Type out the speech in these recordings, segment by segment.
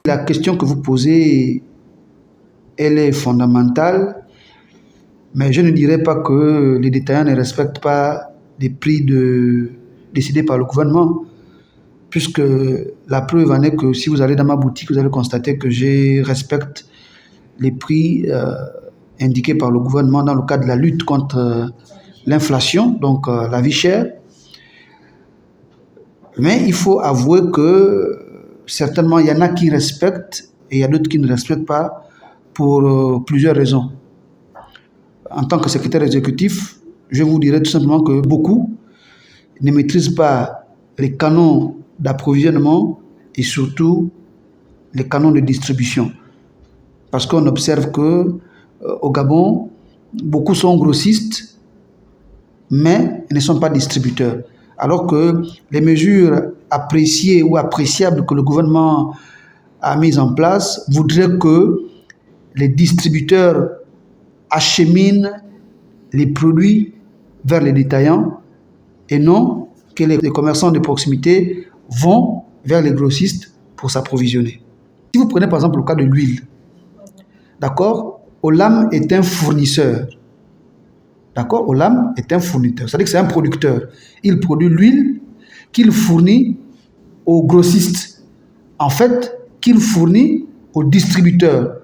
La question que vous posez, elle est fondamentale, mais je ne dirais pas que les détaillants ne respectent pas les prix décidés par le gouvernement, puisque la preuve en est que si vous allez dans ma boutique, vous allez constater que je respecte les prix indiqués par le gouvernement dans le cadre de la lutte contre l'inflation, donc la vie chère. Mais il faut avouer que certainement il y en a qui respectent et il y a d'autres qui ne respectent pas pour plusieurs raisons. En tant que secrétaire exécutif, je vous dirais tout simplement que beaucoup ne maîtrisent pas les canons d'approvisionnement et surtout les canons de distribution. Parce qu'on observe que au Gabon, beaucoup sont grossistes, mais ne sont pas distributeurs. Alors que les mesures appréciées ou appréciables que le gouvernement a mises en place voudraient que les distributeurs acheminent les produits vers les détaillants et non que les commerçants de proximité vont vers les grossistes pour s'approvisionner. Si vous prenez par exemple le cas de l'huile, d'accord, Olam est un fournisseur. D'accord, Olam est un fournisseur, c'est-à-dire que c'est un producteur. Il produit l'huile qu'il fournit aux grossistes. En fait, qu'il fournit aux distributeurs.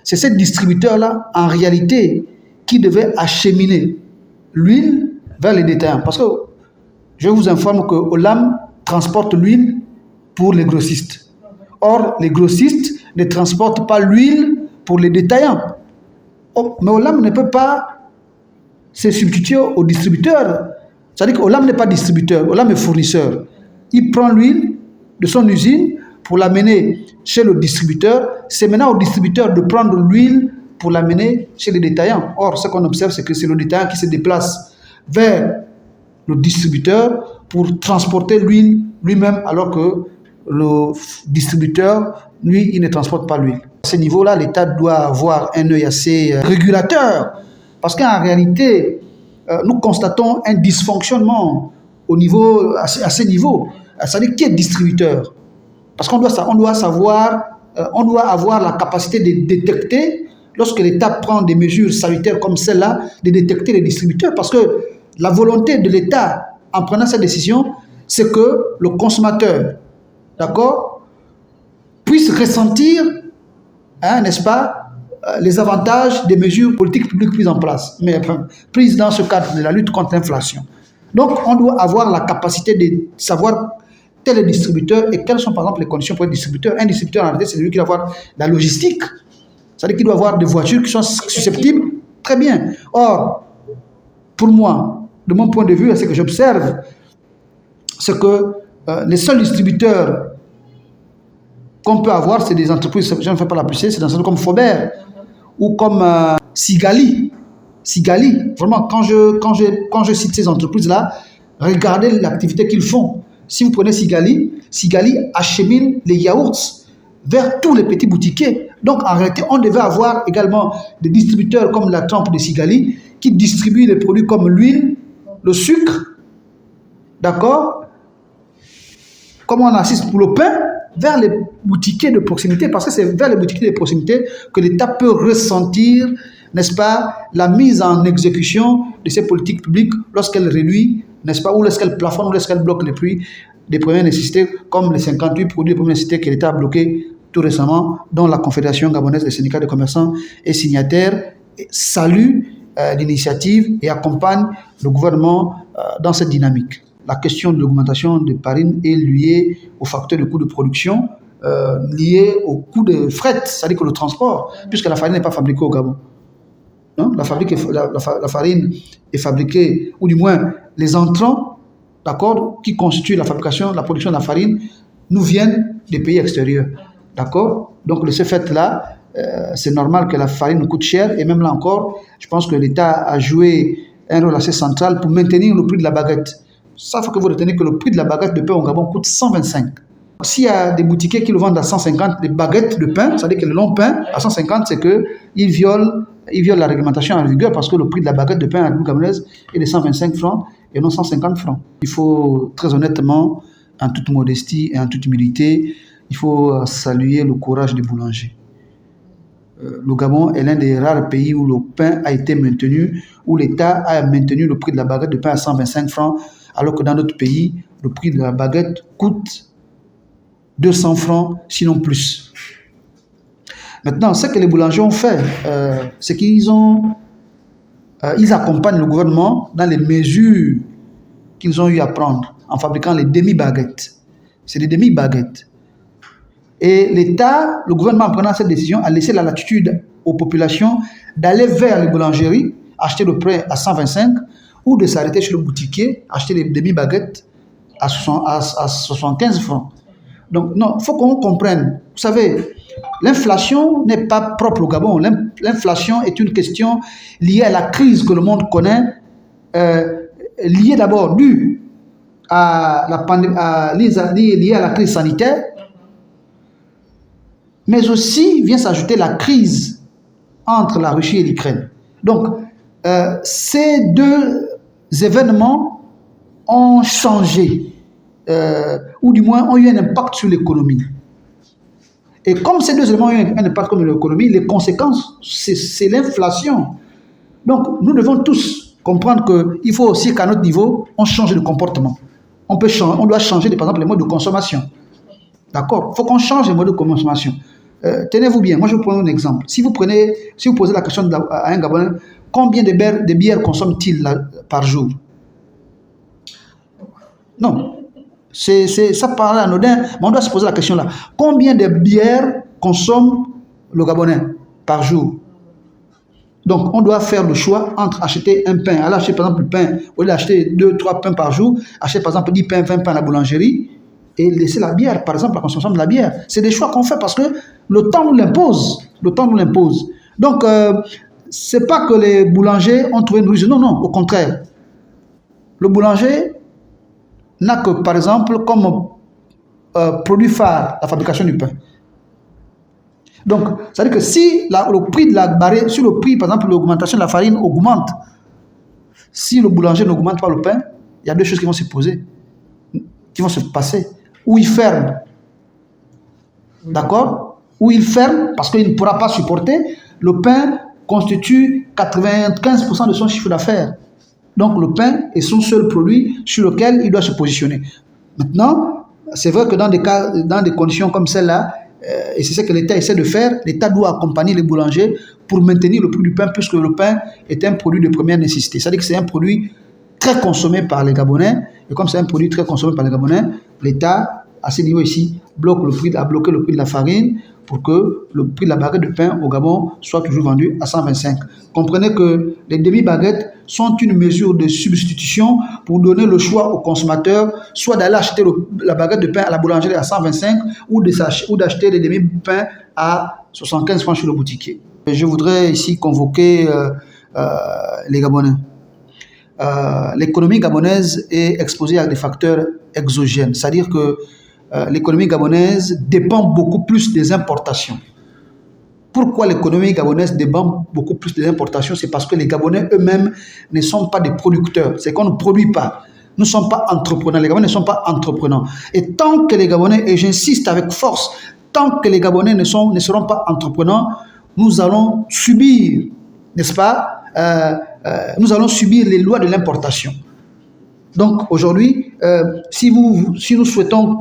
C'est ces distributeurs-là, en réalité, qui devaient acheminer l'huile vers les détaillants. Parce que je vous informe que Olam transporte l'huile pour les grossistes. Or, les grossistes ne transportent pas l'huile pour les détaillants. Oh, mais Olam ne peut pas se substituer aux distributeurs. C'est-à-dire qu'Olam n'est pas distributeur, Olam est fournisseur. Il prend l'huile de son usine pour l'amener chez le distributeur. C'est maintenant au distributeur de prendre l'huile pour l'amener chez les détaillants. Or, ce qu'on observe, c'est que c'est le détaillant qui se déplace vers le distributeur pour transporter l'huile lui-même, alors que le distributeur, lui, il ne transporte pas l'huile. À ce niveau-là, l'État doit avoir un œil assez régulateur, parce qu'en réalité, nous constatons un dysfonctionnement à ce niveau. C'est-à-dire qui est distributeur? Parce qu'on doit savoir, on doit avoir la capacité de détecter, lorsque l'État prend des mesures sanitaires comme celle-là, de détecter les distributeurs. Parce que la volonté de l'État, en prenant cette décision, c'est que le consommateur, d'accord, puisse ressentir, n'est-ce pas, les avantages des mesures politiques publiques prises en place, mais prises dans ce cadre de la lutte contre l'inflation. Donc, on doit avoir la capacité de savoir tel est le distributeur et quelles sont par exemple les conditions pour être distributeur. Un distributeur, en réalité, c'est celui qui doit avoir la logistique, c'est-à-dire qu'il doit avoir des voitures qui sont susceptibles, très bien. Or, pour moi, de mon point de vue, ce que j'observe, c'est que les seuls distributeurs qu'on peut avoir, c'est des entreprises, je ne fais pas la publicité, c'est des entreprises comme Faubert ou comme Sigali. Sigali, vraiment, quand je cite ces entreprises-là, regardez l'activité qu'ils font. Si vous prenez Sigali, Sigali achemine les yaourts vers tous les petits boutiquiers. Donc, en réalité, on devait avoir également des distributeurs comme la trempe de Sigali qui distribuent les produits comme l'huile, le sucre, d'accord, comme on assiste pour le pain, vers les boutiquiers de proximité, parce que c'est vers les boutiquiers de proximité que l'État peut ressentir, n'est-ce pas, la mise en exécution de ces politiques publiques lorsqu'elle réduit, n'est-ce pas, ou lorsqu'elle plafonne, ou lorsqu'elle bloque les prix des premières nécessités, comme les 58 produits de première nécessité que l'État a bloqués tout récemment, dont la Confédération gabonaise des syndicats de commerçants est signataire, salue l'initiative et accompagne le gouvernement dans cette dynamique. La question de l'augmentation de farine est liée au facteur de coût de production, lié au coût de fret, c'est-à-dire que le transport, puisque la farine n'est pas fabriquée au Gabon. Non, la farine est fabriquée, ou du moins les entrants, d'accord, qui constituent la fabrication, la production de la farine, nous viennent des pays extérieurs. D'accord? Donc, de ce fait-là, c'est normal que la farine coûte cher, et même là encore, je pense que l'État a joué un rôle assez central pour maintenir le prix de la baguette. Ça, il faut que vous retenez que le prix de la baguette de pain au Gabon coûte 125. S'il y a des boutiquiers qui le vendent à 150, les baguettes de pain, c'est-à-dire que le long pain à 150, c'est qu'ils violent la réglementation en vigueur, parce que le prix de la baguette de pain à la République gabonaise est de 125 francs et non 150 francs. Il faut très honnêtement, en toute modestie et en toute humilité, il faut saluer le courage des boulangers. Le Gabon est l'un des rares pays où le pain a été maintenu, où l'État a maintenu le prix de la baguette de pain à 125 francs, alors que dans notre pays, le prix de la baguette coûte 200 francs, sinon plus. Maintenant, ce que les boulangers ont fait, c'est qu'ils ils accompagnent le gouvernement dans les mesures qu'ils ont eu à prendre en fabriquant les demi-baguettes. C'est des demi-baguettes. Et l'État, le gouvernement, en prenant cette décision, a laissé la latitude aux populations d'aller vers les boulangeries, acheter le pain à 125, ou de s'arrêter chez le boutiquier, acheter les demi-baguettes à 75 francs. Donc, non, il faut qu'on comprenne. Vous savez, l'inflation n'est pas propre au Gabon. L'inflation est une question liée à la crise que le monde connaît, liée d'abord liée à la crise sanitaire, mais aussi vient s'ajouter la crise entre la Russie et l'Ukraine. Donc, ces deux événements ont changé, ou du moins ont eu un impact sur l'économie. Et comme ces deux éléments ont eu un impact sur l'économie, les conséquences, c'est l'inflation. Donc, nous devons tous comprendre qu'il faut aussi qu'à notre niveau, on change de comportement. On doit changer, par exemple, les modes de consommation. D'accord? Il faut qu'on change les modes de consommation. Tenez-vous bien, moi je vous prends un exemple. Si vous posez la question à un Gabonais, combien de bières consomme-t-il par jour? Non, ça paraît anodin, mais on doit se poser la question là. Combien de bières consomme le Gabonais par jour? Donc, on doit faire le choix entre acheter un pain, aller acheter par exemple le pain, au lieu d'acheter 2-3 pains par jour, acheter par exemple 10 pains, 20 pains à la boulangerie, et laisser la bière, par exemple, la consommation de la bière. C'est des choix qu'on fait parce que le temps nous l'impose. Le temps nous l'impose. Donc, c'est pas que les boulangers ont trouvé une ruse. Non, non, au contraire. Le boulanger n'a que, par exemple, comme produit phare la fabrication du pain. Donc, ça veut dire que si le prix de la barrière, si le prix, par exemple, l'augmentation de la farine augmente, si le boulanger n'augmente pas le pain, il y a deux choses qui vont se poser, qui vont se passer. Ou il ferme, d'accord? Ou il ferme parce qu'il ne pourra pas supporter. Le pain constitue 95% de son chiffre d'affaires. Donc le pain est son seul produit sur lequel il doit se positionner. Maintenant, c'est vrai que dans des conditions comme celle-là, et c'est ce que l'État essaie de faire, l'État doit accompagner les boulangers pour maintenir le prix du pain, puisque le pain est un produit de première nécessité. C'est-à-dire que c'est un produit très consommé par les Gabonais, et comme c'est un produit très consommé par les Gabonais, l'État, à ce niveau ici, a bloqué le prix de la farine pour que le prix de la baguette de pain au Gabon soit toujours vendu à 125. Comprenez que les demi-baguettes sont une mesure de substitution pour donner le choix aux consommateurs, soit d'aller acheter la baguette de pain à la boulangerie à 125 ou d'acheter les demi-pains à 75 francs chez le boutiquier. Je voudrais ici convoquer les Gabonais. L'économie gabonaise est exposée à des facteurs exogènes, c'est-à-dire que l'économie gabonaise dépend beaucoup plus des importations. Pourquoi l'économie gabonaise dépend beaucoup plus des importations? C'est parce que les Gabonais eux-mêmes ne sont pas des producteurs, c'est qu'on ne produit pas. Nous ne sommes pas entrepreneurs, les Gabonais ne sont pas entrepreneurs. Et tant que les Gabonais, et j'insiste avec force, tant que les Gabonais ne seront pas entrepreneurs, nous allons subir, n'est-ce pas, nous allons subir les lois de l'importation. Donc aujourd'hui, si nous souhaitons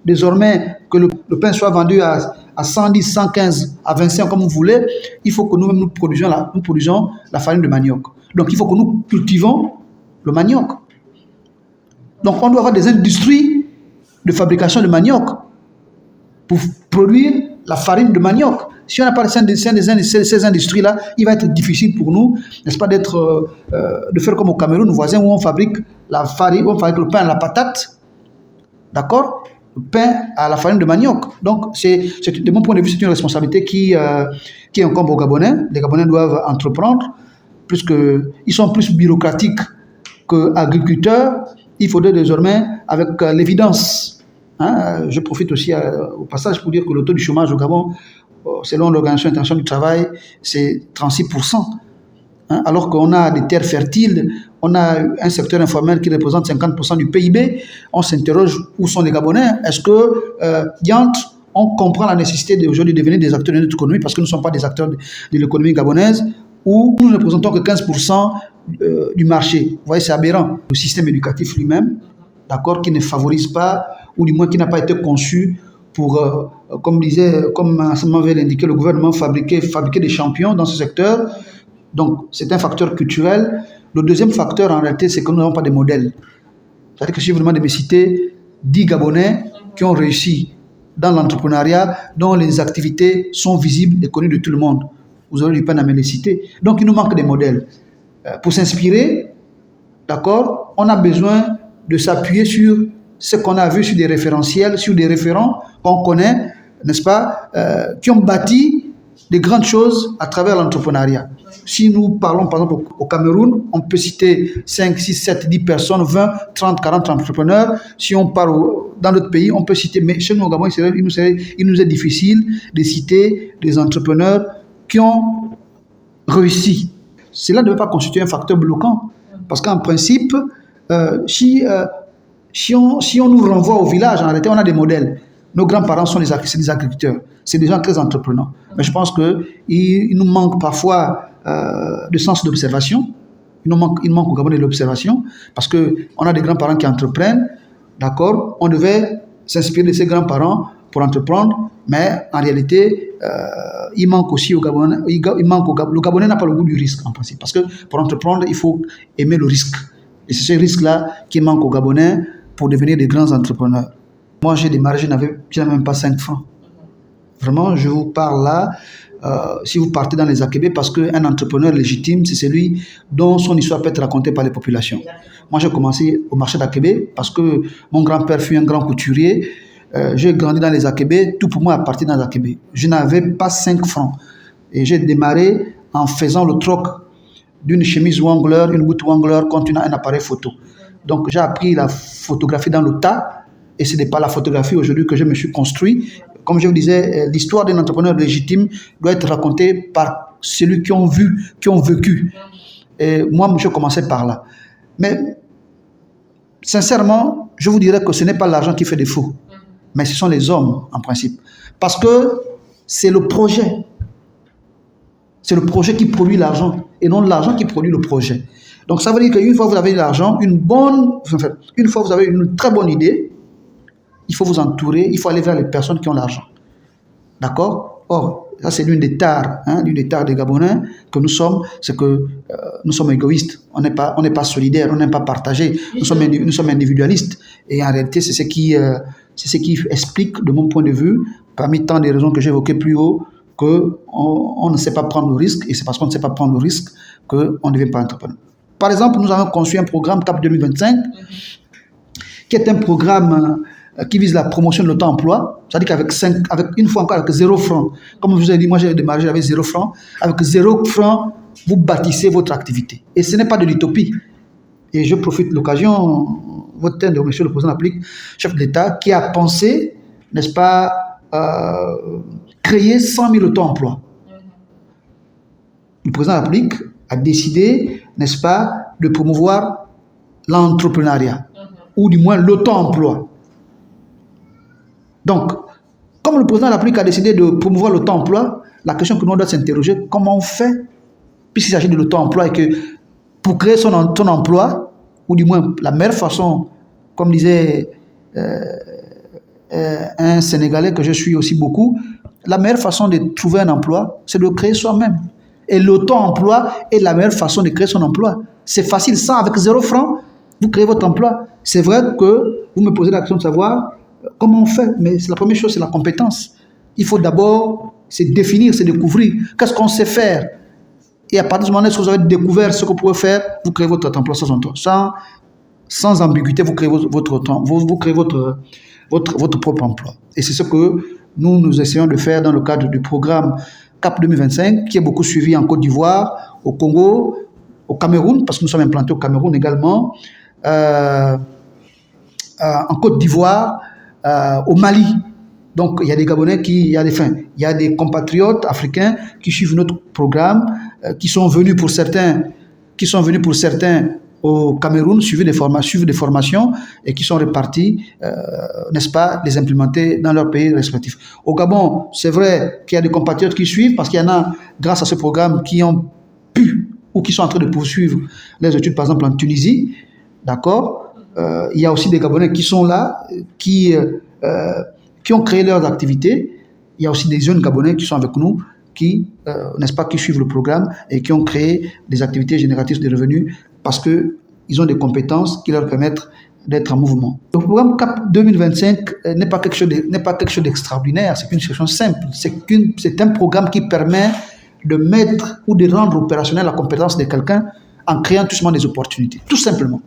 désormais que le pain soit vendu à 110, 115, à 25 comme vous voulez, il faut que nous-mêmes nous produisons la farine de manioc. Donc il faut que nous cultivons le manioc. Donc on doit avoir des industries de fabrication de manioc pour produire la farine de manioc. Si on n'a pas ces industries-là, il va être difficile pour nous, n'est-ce pas, de faire comme au Cameroun, voisin, où on fabrique la farine, où on fabrique le pain à la patate, d'accord? Le pain à la farine de manioc. Donc, de mon point de vue, c'est une responsabilité qui incombe aux Gabonais. Les Gabonais doivent entreprendre, puisqu'ils sont plus bureaucratiques qu'agriculteurs. Il faudrait désormais, avec l'évidence, je profite aussi au passage pour dire que le taux du chômage au Gabon, selon l'Organisation internationale du travail, c'est 36%. Alors qu'on a des terres fertiles, on a un secteur informel qui représente 50% du PIB, on s'interroge où sont les Gabonais. Est-ce que diantre, on comprend la nécessité d'aujourd'hui de devenir des acteurs de notre économie parce que nous ne sommes pas des acteurs de l'économie gabonaise où nous ne représentons que 15% du marché. Vous voyez, c'est aberrant. Le système éducatif lui-même, d'accord, qui ne favorise pas, ou du moins qui n'a pas été conçu pour, comme m'avait indiqué le gouvernement, fabriquer des champions dans ce secteur. Donc, c'est un facteur culturel. Le deuxième facteur, en réalité, c'est que nous n'avons pas de modèles. C'est-à-dire que si vous demandez de me citer 10 Gabonais qui ont réussi dans l'entrepreneuriat, dont les activités sont visibles et connues de tout le monde, vous aurez du peine à me les citer. Donc, il nous manque des modèles. Pour s'inspirer, d'accord, on a besoin de s'appuyer sur ce qu'on a vu sur des référentiels, sur des référents qu'on connaît, n'est-ce pas, qui ont bâti de grandes choses à travers l'entrepreneuriat. Si nous parlons par exemple au Cameroun, on peut citer 5, 6, 7, 10 personnes, 20, 30, 40 entrepreneurs. Si on parle dans notre pays, on peut citer, mais chez nous au Gabon, il nous est difficile de citer des entrepreneurs qui ont réussi. Cela ne devait pas constituer un facteur bloquant. Parce qu'en principe, si on nous renvoie au village, en réalité, on a des modèles. Nos grands-parents sont des agriculteurs. C'est des gens très entreprenants. Mais je pense qu'il nous manque parfois de sens d'observation. Il manque au Gabon de l'observation. Parce qu'on a des grands-parents qui entreprennent. D'accord? On devait s'inspirer de ces grands-parents pour entreprendre. Mais en réalité, il manque aussi au Gabon. Le Gabonais n'a pas le goût du risque, en principe. Parce que pour entreprendre, il faut aimer le risque. Et c'est ce risque-là qui manque aux Gabonais pour devenir des grands entrepreneurs. Moi, j'ai démarré, je n'avais même pas 5 francs. Vraiment, je vous parle là, si vous partez dans les AKB, parce qu'un entrepreneur légitime, c'est celui dont son histoire peut être racontée par les populations. Moi, j'ai commencé au marché d'AKB parce que mon grand-père fut un grand couturier. J'ai grandi dans les AKB, tout pour moi à partir dans les AKB. Je n'avais pas 5 francs. Et j'ai démarré en faisant le troc d'une chemise Wrangler, une boute Wrangler contenant un appareil photo. Donc j'ai appris la photographie dans le tas et ce n'est pas la photographie aujourd'hui que je me suis construit. Comme je vous disais, l'histoire d'un entrepreneur légitime doit être racontée par celui qui ont vu, qui ont vécu. Et moi, je commençais par là. Mais sincèrement, je vous dirais que ce n'est pas l'argent qui fait défaut, mais ce sont les hommes en principe. Parce que c'est le projet. C'est le projet qui produit l'argent et non l'argent qui produit le projet. Donc ça veut dire qu'une fois que vous avez l'argent, une fois que vous avez une très bonne idée, il faut vous entourer, il faut aller vers les personnes qui ont l'argent. D'accord? Or, ça c'est l'une des tares des Gabonais que nous sommes, c'est que nous sommes égoïstes, on n'est pas solidaires, on n'aime pas partager, nous sommes individualistes. Et en réalité, c'est ce qui explique, de mon point de vue, parmi tant de raisons que j'ai évoquées plus haut, qu'on ne sait pas prendre le risque, et c'est parce qu'on ne sait pas prendre le risque qu'on ne devient pas entrepreneur. Par exemple, nous avons conçu un programme CAP 2025, qui est un programme qui vise la promotion de l'auto-emploi, c'est-à-dire qu'avec une fois encore, avec 0 francs, comme je vous ai dit, moi j'ai démarré, j'avais 0 francs, avec 0 francs, vous bâtissez votre activité. Et ce n'est pas de l'utopie. Et je profite de l'occasion, votre thème de monsieur le président de la République, chef de l'État, qui a pensé, n'est-ce pas, créer 100 000 auto-emplois. Le président de la République a décidé, n'est-ce pas, de promouvoir l'entrepreneuriat, ou du moins l'auto-emploi. Donc, comme le président de la République a décidé de promouvoir l'auto-emploi, la question que nous doit s'interroger, comment on fait, puisqu'il s'agit de l'auto-emploi et que pour créer son emploi, ou du moins la meilleure façon, comme disait un Sénégalais que je suis aussi beaucoup, la meilleure façon de trouver un emploi, c'est de créer soi-même. Et l'auto-emploi est la meilleure façon de créer son emploi. C'est facile, ça, avec 0 francs, vous créez votre emploi. C'est vrai que vous me posez la question de savoir comment on fait, mais la première chose, c'est la compétence. Il faut d'abord se définir, se découvrir. Qu'est-ce qu'on sait faire? Et à partir du moment où vous avez découvert ce que vous pouvez faire, vous créez votre emploi sans ambiguïté, vous créez votre propre emploi. Et c'est ce que nous essayons de faire dans le cadre du programme CAP 2025, qui est beaucoup suivi en Côte d'Ivoire, au Congo, au Cameroun, parce que nous sommes implantés au Cameroun également, en Côte d'Ivoire, au Mali. Donc, il y a des Gabonais il y a des compatriotes africains qui suivent notre programme, qui sont venus pour certains au Cameroun suivent des formations et qui sont répartis, n'est-ce pas, les implémenter dans leurs pays respectifs. Au Gabon, c'est vrai qu'il y a des compatriotes qui suivent parce qu'il y en a, grâce à ce programme, qui ont pu ou qui sont en train de poursuivre les études, par exemple en Tunisie, d'accord. Il y a aussi des Gabonais qui sont là, qui ont créé leurs activités. Il y a aussi des jeunes Gabonais qui sont avec nous, qui, n'est-ce pas, qui suivent le programme et qui ont créé des activités génératrices de revenus parce qu'ils ont des compétences qui leur permettent d'être en mouvement. Le programme CAP 2025 n'est pas quelque chose d'extraordinaire, c'est une situation simple. C'est un programme qui permet de mettre ou de rendre opérationnelle la compétence de quelqu'un en créant tout simplement des opportunités, tout simplement.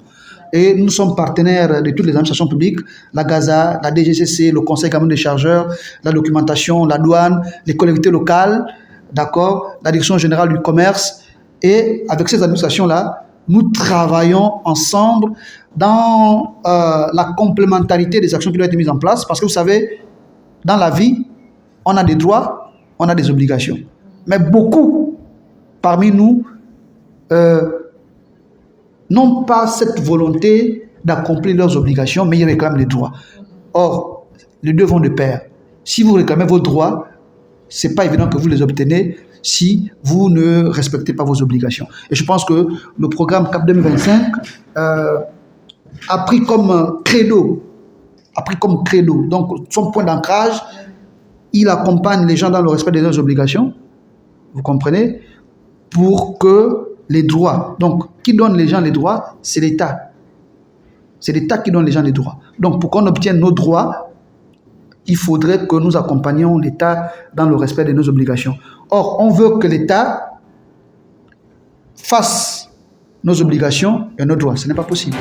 Et nous sommes partenaires de toutes les administrations publiques, la GAZA, la DGCC, le Conseil camerounais des chargeurs, la documentation, la douane, les collectivités locales, d'accord, la Direction générale du commerce. Et avec ces administrations-là, nous travaillons ensemble dans la complémentarité des actions qui doivent être mises en place. Parce que vous savez, dans la vie, on a des droits, on a des obligations. Mais beaucoup parmi nous n'ont pas cette volonté d'accomplir leurs obligations, mais ils réclament les droits. Or, les deux vont de pair. Si vous réclamez vos droits, ce n'est pas évident que vous les obtenez si vous ne respectez pas vos obligations. Et je pense que le programme CAP 2025 a pris comme credo, donc son point d'ancrage, il accompagne les gens dans le respect de leurs obligations, vous comprenez, pour que les droits, donc qui donne les gens les droits, c'est l'État. C'est l'État qui donne les gens les droits. Donc pour qu'on obtienne nos droits, il faudrait que nous accompagnions l'État dans le respect de nos obligations. Or, on veut que l'État fasse nos obligations et nos droits. Ce n'est pas possible.